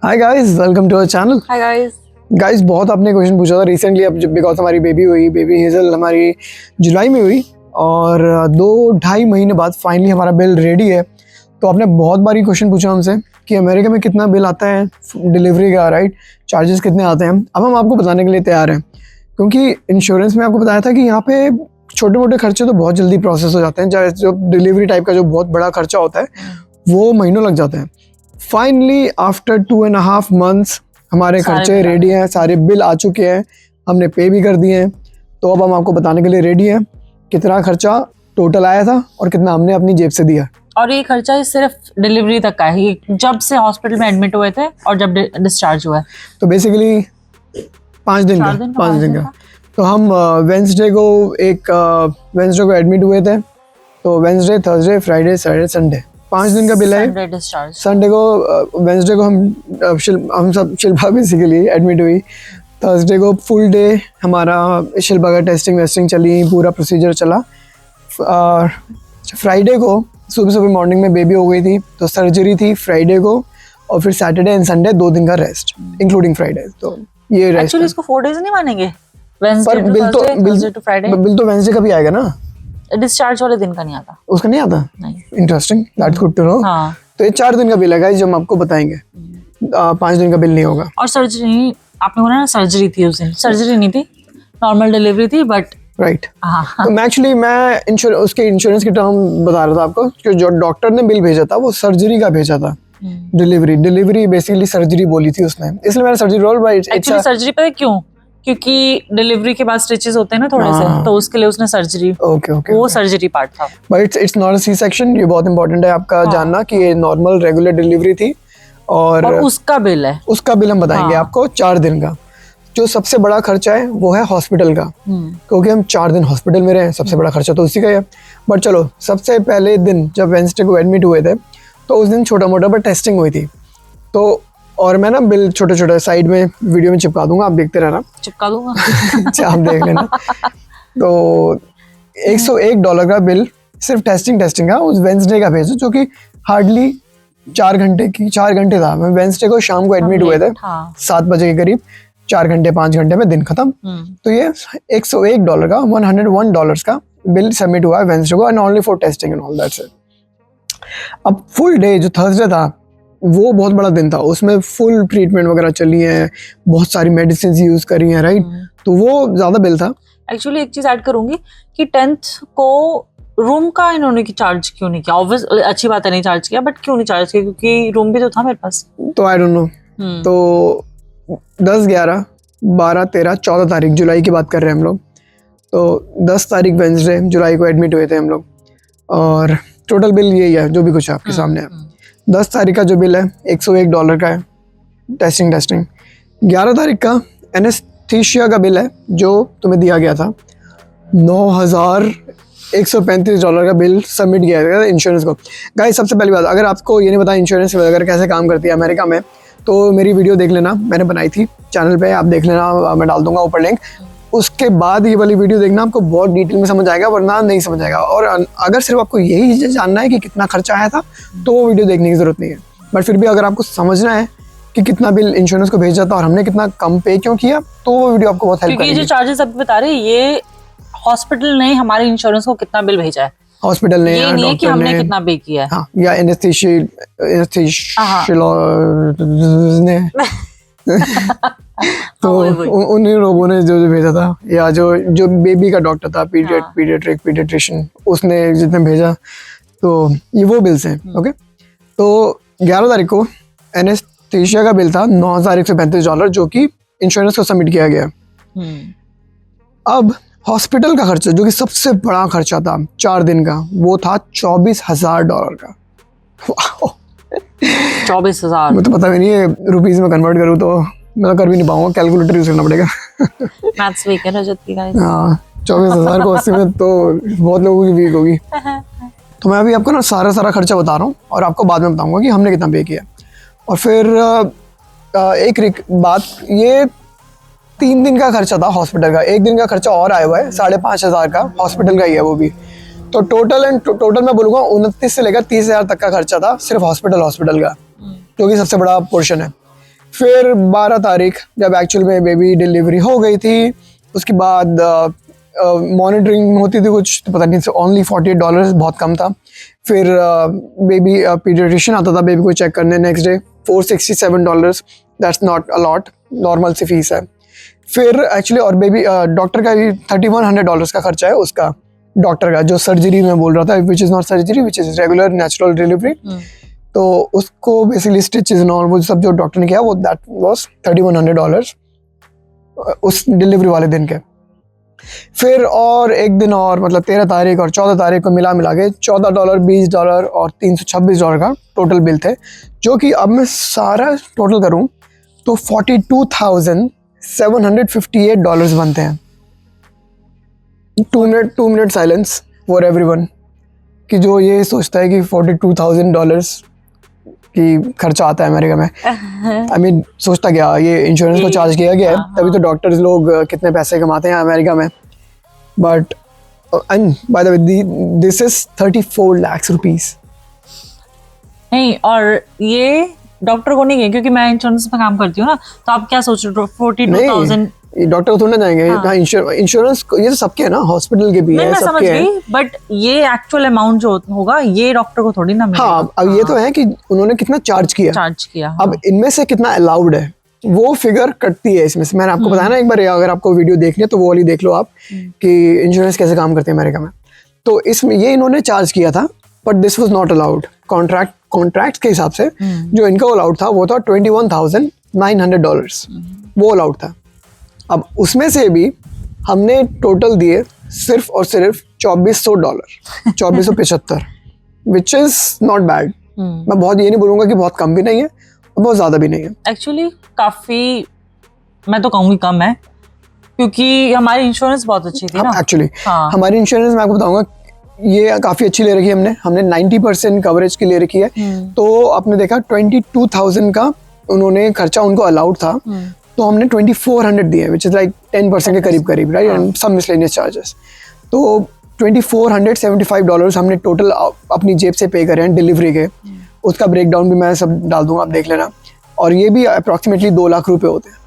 Hi guys, welcome to our channel. Hi guys बहुत आपने question पूछा था रिसेंटली, अब बिकॉज हमारी बेबी हेजल हमारी जुलाई में हुई और 2-2.5 महीने बाद फाइनली हमारा बिल रेडी है। तो आपने बहुत बारी क्वेश्चन पूछा हमसे कि अमेरिका में कितना बिल आता है डिलीवरी का, राइट, चार्जेस कितने आते हैं। अब हम आपको बताने के लिए तैयार हैं, क्योंकि इंश्योरेंस में आपको बताया था कि यहाँ पे छोटे मोटे खर्चे तो बहुत जल्दी प्रोसेस हो जाते हैं, चाहे जो डिलीवरी टाइप का जो बहुत बड़ा खर्चा होता है वो महीनों लग जाते हैं। फाइनली आफ्टर 2.5 months हमारे खर्चे रेडी हैं, सारे बिल आ चुके हैं, हमने पे भी कर दिए हैं। तो अब हम आपको बताने के लिए रेडी हैं कितना खर्चा टोटल आया था और कितना हमने अपनी जेब से दिया। और ये खर्चा सिर्फ डिलीवरी तक का है, जब से हॉस्पिटल में एडमिट हुए थे और जब डिस्चार्ज हुआ है। तो बेसिकली 5 दिन का तो हम वेंसडे को एडमिट हुए थे। तो Wednesday, Thursday, Friday, Saturday, Sunday 5 दिन का बिल है। संडे को वेंसडे को हम सब शिल्पा बेसिकली एडमिट हुई। थर्सडे को फुल डे हमारा शिल्पा का टेस्टिंग चली, पूरा प्रोसीजर चला। और फ्राइडे को सुबह मॉर्निंग में बेबी हो गई थी, तो सर्जरी थी फ्राइडे को, और फिर सैटरडे एंड संडे 2 दिन का रेस्ट इंक्लूडिंग फ्राइडे। तो ये रेस्ट एक्चुअली इसको 4 डेज नहीं मानेंगे, पर बिल तो वेंसडे का भी आएगा ना, डिस्चार्ज वाले दिन का नहीं आता। उसका नहीं आता? नहीं। Interesting, that's good to know. तो ये 4 दिन का बिल है गाइस जो हम आपको बताएंगे, 5 दिन का बिल नहीं होगा। और सर्जरी आपने बोला ना, सर्जरी थी उस दिन, सर्जरी नहीं थी, नॉर्मल डिलीवरी थी, बट राइट। तो एक्चुअली मैं उसके इंश्योरेंस की टर्म बता रहा था आपको कि जो डॉक्टर ने बिल भेजा था वो सर्जरी का भेजा था। डिलीवरी बेसिकली सर्जरी बोली थी उसने, इसलिए मैंने surgery role by actually surgery पता है क्यों? क्योंकि डिलीवरी के बाद स्टिचेस होते हैं ना थोड़े से, तो उसके लिए उसने सर्जरी, वो सर्जरी पार्ट था। But it's not a C section. ये बहुत इंपॉर्टेंट है आपका जानना कि ये नॉर्मल रेगुलर डिलीवरी थी। और उसका बिल है, उसका बिल हम बताएंगे आपको 4 दिन का। जो सबसे बड़ा खर्चा है वो है हॉस्पिटल का, क्योंकि हम 4 दिन हॉस्पिटल में रहे, सबसे बड़ा खर्चा तो उसी का ही है। बट चलो, सबसे पहले दिन जब वेंसडे को एडमिट हुए थे तो उस दिन छोटा मोटा पर टेस्टिंग हुई थी। तो और मैं ना बिल छोटे छोटे साइड में वीडियो में चिपका दूंगा, आप देखते रहना। चिपका दूंगा अच्छा, आप देख लेना। तो $101 का बिल सिर्फ टेस्टिंग का उस वेंसडे का भेजा, जो कि हार्डली 4 घंटे था। मैं वेंसडे को शाम को एडमिट हुए थे 7 बजे के करीब, 4 घंटे 5 घंटे में दिन खत्म। तो ये $101 का $101 का बिल सबमिट हुआ है वेंसडे को, and only for testing and all that's it. अब फुल डे जो थर्सडे था वो बहुत बड़ा दिन था, उसमें फुल ट्रीटमेंट वगैरह चली है, बहुत सारी मेडिसिन यूज करी हैं, राइट। तो वो ज्यादा बिल था। एक्चुअली एक चीज ऐड करूंगी कि 10th को रूम का इन्होंने चार्ज क्यों नहीं किया? ऑब्वियस अच्छी बात है नहीं चार्ज किया, बट क्यों नहीं चार्ज किया? क्योंकि रूम भी तो था मेरे पास। तो आई डोंट नो। तो 10, 11, 12, 13, 14 तारीख जुलाई की बात कर रहे हैं हम लोग। तो 10 तारीख वेंसडे जुलाई को एडमिट हुए थे हम लोग, और टोटल बिल यही है जो भी कुछ है आपके सामने है। 10 तारीख का जो बिल है $101 का है टेस्टिंग। 11 तारीख का एनेस्थीसिया का बिल है जो तुम्हें दिया गया था, $9,135 का बिल सबमिट किया गया था इंश्योरेंस को। गाइस सबसे पहली बात, अगर आपको ये नहीं पता इंश्योरेंस वगैरह कैसे काम करती है अमेरिका में, तो मेरी वीडियो देख लेना, मैंने बनाई थी चैनल पे, आप देख लेना, मैं डाल दूंगा ऊपर लिंक। उसके बाद ये वाली वीडियो देखना, आपको बहुत डिटेल में समझ आएगा, वरना नहीं समझ आएगा। और अगर सिर्फ आपको यही जानना है कि कितना खर्चा आया था तो वो वीडियो देखने की जरूरत नहीं है। बट फिर भी अगर आपको समझना है कि कितना बिल इंश्योरेंस को भेजा था और हमने कितना कम पे क्यों किया, तो वो वीडियो आपको बहुत हेल्प करेगी। क्योंकि जो चार्जेस अभी बता रहे हैं, ये हॉस्पिटल ने हमारे इंश्योरेंस को कितना बिल भेजा है, हॉस्पिटल ने, ये नहीं है कि हमने कितना पे किया है। हाँ, या ने तो उन्हीं लोगों ने जो भेजा था, या जो बेबी का डॉक्टर था, पीडियाट्रिशियन, उसने जितने भेजा, तो ये वो बिल्स हैं। ओके, तो 11 तारीख को एनेस्थीसिया का बिल था $9,135, जो कि इंश्योरेंस को सबमिट किया गया। अब हॉस्पिटल का खर्चा, जो कि सबसे बड़ा खर्चा था 4 दिन का, वो था $24,000 का। 24,000 मुझे तो पता भी नहीं है रुपीज में कन्वर्ट करूँ तो मैं कर भी नहीं पाऊंगा, कैलकुलेटर यूज करना पड़ेगा। मैथ्स वीक है रजत की गाइस। हाँ, 24,000 को 80 में तो बहुत लोगों की वीक होगी। तो मैं अभी आपको ना सारा खर्चा बता रहा हूँ और आपको बाद में बताऊंगा कि हमने कितना पे किया। और फिर एक बात, ये 3 दिन का खर्चा था हॉस्पिटल का, 1 दिन का खर्चा और आया हुआ है 5,500 का, हॉस्पिटल का ही है वो भी। तो टोटल मैं बोलूँगा 29 से लेकर 30,000 तक का खर्चा था सिर्फ हॉस्पिटल का, जो कि सबसे बड़ा पोर्शन है। फिर 12 तारीख जब एक्चुअल में बेबी डिलीवरी हो गई थी, उसके बाद मॉनिटरिंग होती थी कुछ, तो पता नहीं, ओनली $48, बहुत कम था। फिर बेबी पीडियाट्रिशियन आता था बेबी को चेक करने next day, $467, that's not a lot, normal C fees है। फिर एक्चुअली और बेबी डॉक्टर का भी $3100 का खर्चा है उसका, डॉक्टर का जो सर्जरी में बोल रहा था, which is not surgery, which is regular natural delivery. तो उसको बेसिकली स्टिचेस और वो सब जो डॉक्टर ने किया वो दैट वाज $3100 उस डिलीवरी वाले दिन के। फिर और एक दिन और, मतलब 13 तारीख और 14 तारीख को मिला के $14, $20 और $326 का टोटल बिल थे, जो कि अब मैं सारा टोटल करूं तो $42,758 बनते हैं। 2 मिनट साइलेंस फॉर एवरीवन, कि जो ये सोचता है कि $42,000 की खर्चा आता है अमेरिका में। आई मीन सोचता क्या, ये इंश्योरेंस को चार्ज किया गया है, तभी तो डॉक्टर्स लोग कितने पैसे कमाते हैं अमेरिका में। But and by the way this is 34 lakh rupees. नहीं, और ये डॉक्टर को नहीं है, क्योंकि मैं इंश्योरेंस में काम करती हूँ ना, तो आप क्या सोच रहे हो 42,000? डॉक्टर को थोड़ा ना जाएंगे। हाँ, इंश्योरेंस ये तो सबके है ना, हॉस्पिटल के भी है, मैं समझ गई, बट ये एक्चुअल अमाउंट जो होगा ये डॉक्टर को थोड़ी ना मिलेगा। हाँ, अब ये तो है कि उन्होंने कितना चार्ज किया। अब इनमें से कितना अलाउड है वो फिगर कटती है इसमें से। मैंने आपको बताया ना एक बार, अगर आपको वीडियो देखनी है तो वो वाली देख लो आप, कि इंश्योरेंस कैसे काम करते हैं अमेरिका में। तो इसमें ये इन्होंने चार्ज किया था, but this was not allowed. Contract के हिसाब से जो इनका अलाउड था वो था $21,900, वो अलाउड था। अब उसमें से भी हमने टोटल दिए सिर्फ और सिर्फ $2,400, 2,475, विच इज नॉट बैड। मैं बहुत ये नहीं बोलूंगा कि बहुत कम भी नहीं है और बहुत ज्यादा भी नहीं है। एक्चुअली काफी, मैं तो कहूँगी कम है, क्योंकि हमारी इंश्योरेंस बहुत अच्छी थी ना। एक्चुअली हमारी इंश्योरेंस मैं आपको बताऊंगा ये काफी अच्छी ले रखी है हमने 90% कवरेज की ले रखी है। तो आपने देखा 22,000 का उन्होंने खर्चा उनको अलाउड था, तो हमने 2,400 दिए, विच इज लाइक 10% के करीब right, and some miscellaneous charges. तो $2,475 हमने टोटल अपनी जेब से पे करे हैं डिलीवरी के। उसका ब्रेकडाउन भी मैं सब डाल दूंगा, आप देख लेना। और ये भी अप्रॉक्सीमेटली 2 लाख रुपए होते हैं।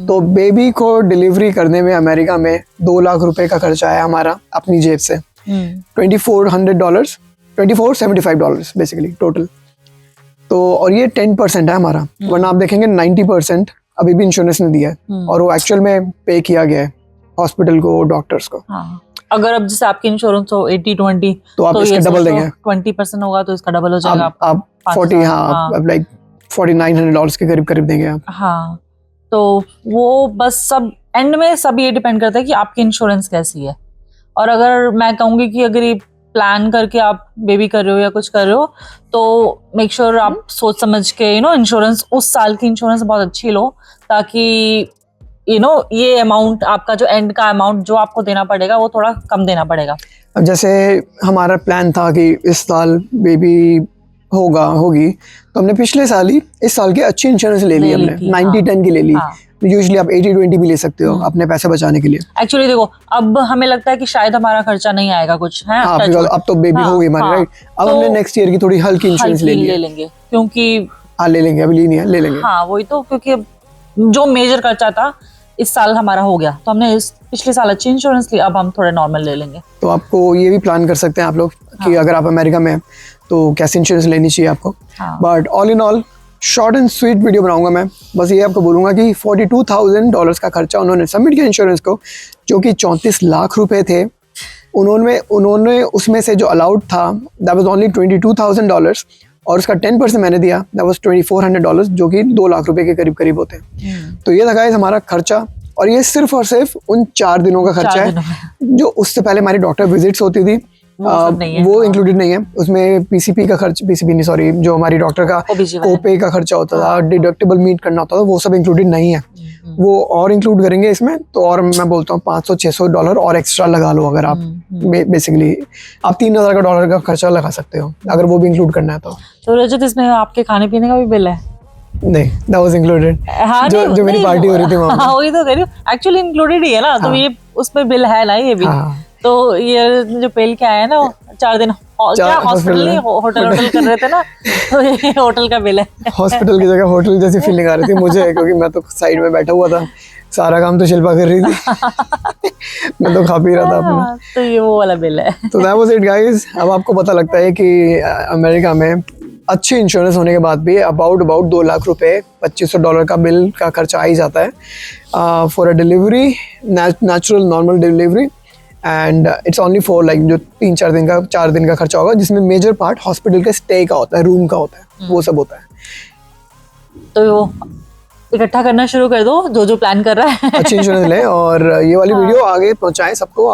तो बेबी को डिलीवरी करने में अमेरिका में 2 लाख रुपए का खर्चा है हमारा अपनी जेब से। $2,475 बेसिकली टोटल। तो और ये 10% है हमारा, वरना आप देखेंगे 90% अभी भी इंश्योरेंस ने दिया है, और वो एक्चुअल में पे किया गया है हॉस्पिटल को, डॉक्टर्स को। अगर अब जैसे आपकी इंश्योरेंस हो 80-20, तो आप इसका डबल देंगे। 20% होगा तो इसका डबल हो जाएगा। आप 40, हाँ, लाइक $4,900 के करीब देंगे आप। हाँ, तो वो बस सब एंड में सब ये डिपेंड करता है कि आपकी इंश्योरेंस कैसी है। और अगर मैं कहूँगी कि अगर ये प्लान करके आप बेबी कर रहे हो या कुछ कर रहे हो, तो मेक श्योर आप सोच समझ के इंश्योरेंस, उस साल की इंश्योरेंस बहुत अच्छी लो, ताकि ये अमाउंट, आपका जो एंड का अमाउंट जो आपको देना पड़ेगा वो थोड़ा कम देना पड़ेगा। अब जैसे हमारा प्लान था कि इस साल बेबी होगी, तो हमने पिछले साल ही इस साल की अच्छी इंश्योरेंस ले ली हमने, 90-10 की ले ली। यूजुअली आप 80-20 भी ले सकते हो अपने पैसे बचाने के लिए। एक्चुअली देखो, अब हमें लगता है कि शायद हमारा खर्चा नहीं आएगा कुछ, है अब तो बेबी हो गई हमारी, राइट। अब हमने नेक्स्ट ईयर की थोड़ी हल्की इंश्योरेंस ले लेंगे, क्योंकि ले लेंगे, अभी नहीं है, ले लेंगे। हाँ, वही तो, क्योंकि जो मेजर खर्चा था इस साल हमारा हो गया, तो हमने पिछले साल अच्छी इंश्योरेंस ली, अब हम थोड़े नॉर्मल ले लेंगे। तो आपको ये भी प्लान कर सकते हैं आप लोग कि अगर आप अमेरिका में तो कैसी इंश्योरेंस लेनी चाहिए आपको। But all in all short and sweet video बनाऊंगा मैं। बस ये आपको बोलूंगा कि $42,000 का खर्चा उन्होंने सबमिट किया इंश्योरेंस को, जो कि 34 लाख रुपए थे। उन्होंने उसमें से जो अलाउड था दैट वाज ओनली $22,000, और उसका 10% मैंने दिया, दैट वाज $2,400, जो कि 2 लाख रुपए के करीब होते हैं। तो ये था गाइस हमारा खर्चा, और ये सिर्फ और सिर्फ उन 4 दिनों का खर्चा है। जो उससे पहले हमारी डॉक्टर विजिट्स होती थी वो इंक्लूडेड नहीं है उसमें। पीसीपी का खर्च, पीसीपी नहीं सॉरी, जो हमारी डॉक्टर का कोपे का खर्चा होता था, डिडक्टेबल मीट करना होता था, वो सब इंक्लूडेड नहीं है। वो और इंक्लूड करेंगे इसमें, तो और मैं बोलता हूँ $500-600 और एक्स्ट्रा लगा लो। अगर आप बेसिकली आप $3,000 का खर्चा लगा सकते हो अगर वो भी इंक्लूड करना है तो रजत, इसमें आपके खाने पीने का भी बिल है? नहीं, that was included। हाँ, जो मेरी पार्टी हो रही थी वहाँ, वही तो कह रही हूँ, एक्चुअली इंक्लूडेड ही है ना। तो ये उसमें बिल है ना, ये भी तो ये जो बिल क्या है ना 4 दिन क्या हॉस्पिटल नहीं होटल कर रहे थे ना, तो ये होटल का बिल है। हॉस्पिटल की जगह होटल जैसी फीलिंग आ रही थी मुझे, क्योंकि मैं तो साइड में बैठा हुआ था, सारा काम तो शिल्पा कर रही थी। मैं तो खा पी रहा था अपना। तो ये वो वाला बिल है। तो दैट वाज इट गाइस। अब आपको पता लगता है कि अमेरिका में अच्छी इंश्योरेंस होने के बाद भी अबाउट 2 लाख रुपए $2500 का बिल का खर्चा आ ही जाता है for a delivery, natural normal delivery, and it's only for like जो 4 दिन का खर्चा होगा, जिसमें मेजर पार्ट हॉस्पिटल के स्टे का होता है, रूम का होता है, वो सब होता है। तो इकट्ठा करना शुरू कर दो जो प्लान कर रहा है। अच्छी इंश्योरेंस लें और ये वाली वीडियो आगे पहुंचाएं सबको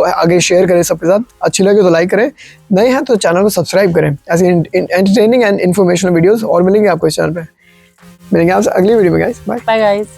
आगे शेयर करें सबके साथ। अच्छी लगे तो लाइक करें, नए हैं तो चैनल को सब्सक्राइब करें। ऐसी एंटरटेनिंग एंड इन्फॉर्मेशनल वीडियोस और मिलेंगे आपको इस चैनल पे। मिलेंगे आपसे अगली वीडियो में गाइस। Bye bye guys.